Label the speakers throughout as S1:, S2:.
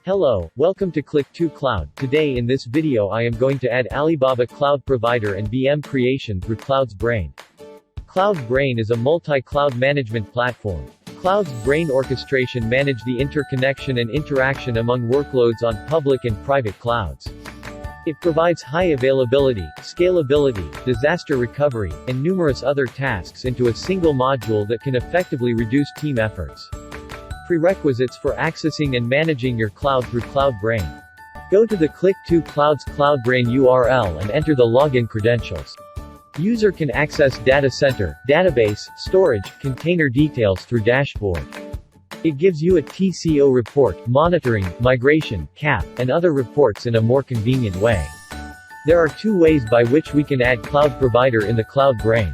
S1: Hello, welcome to Click2Cloud. Today in this video I am going to add Alibaba Cloud Provider and VM creation through Cloud's Brain. Cloud Brain is a multi-cloud management platform. Cloud's Brain orchestration manage the interconnection and interaction among workloads on public and private clouds. It provides high availability, scalability, disaster recovery, and numerous other tasks into a single module that can effectively reduce team efforts. Prerequisites for accessing and managing your cloud through Cloud Brain. Go to the Click2Cloud's Cloud Brain URL and enter the login credentials. User can access data center, database, storage, container details through dashboard. It gives you a TCO report, monitoring, migration, CAP, and other reports in a more convenient way. There are two ways by which we can add Cloud Provider in the Cloud Brain.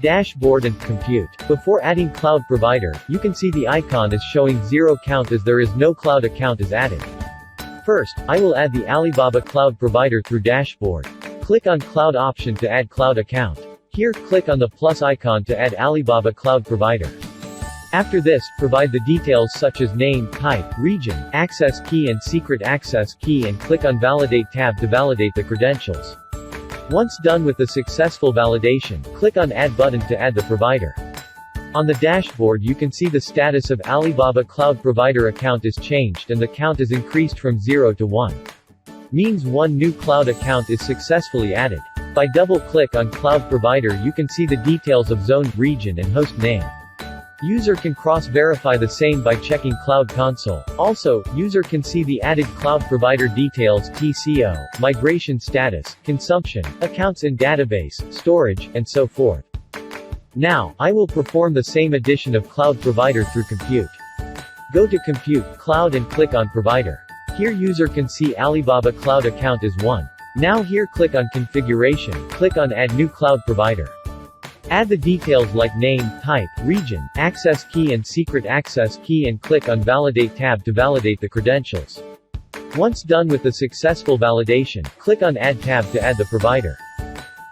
S1: Dashboard and Compute. Before adding Cloud Provider, you can see the icon is showing 0 count as there is no cloud account is added. First, I will add the Alibaba Cloud Provider through Dashboard. Click on Cloud option to add cloud account. Here click on the plus icon to add Alibaba Cloud Provider. After this, provide the details such as name, type, region, access key and secret access key and click on Validate tab to validate the credentials. Once done with the successful validation, click on Add button to add the provider. On the dashboard you can see the status of Alibaba Cloud Provider account is changed and the count is increased from 0 to 1. Means one new cloud account is successfully added. By double-click on Cloud Provider you can see the details of zone, region and host name. User can cross-verify the same by checking Cloud Console. Also, user can see the added Cloud Provider details TCO, migration status, consumption, accounts in database, storage, and so forth. Now, I will perform the same addition of Cloud Provider through Compute. Go to Compute, Cloud and click on Provider. Here user can see Alibaba Cloud account is 1. Now here click on Configuration, click on Add New Cloud Provider. Add the details like name, type, region, access key and secret access key and click on Validate tab to validate the credentials. Once done with the successful validation, click on Add tab to add the provider.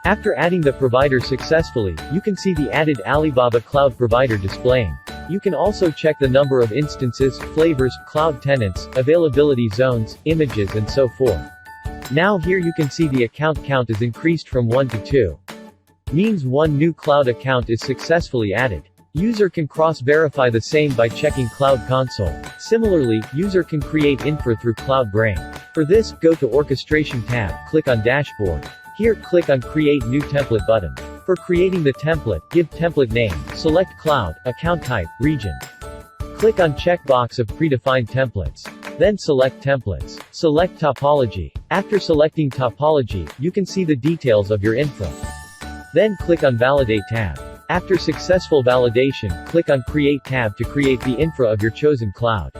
S1: After adding the provider successfully, you can see the added Alibaba Cloud Provider displaying. You can also check the number of instances, flavors, cloud tenants, availability zones, images and so forth. Now here you can see the account count is increased from 1 to 2. Means one new cloud account is successfully added. User can cross-verify the same by checking Cloud Console. Similarly, user can create infra through Cloud Brain. For this, go to Orchestration tab, click on Dashboard. Here click on Create New Template button. For creating the template, give template name, select cloud, account type, region. Click on checkbox of predefined templates. Then select templates. Select topology. After selecting topology, you can see the details of your infra. Then click on Validate tab. After successful validation, click on Create tab to create the infra of your chosen cloud.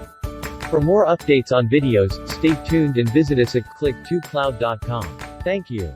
S1: For more updates on videos, stay tuned and visit us at click2cloud.com. Thank you.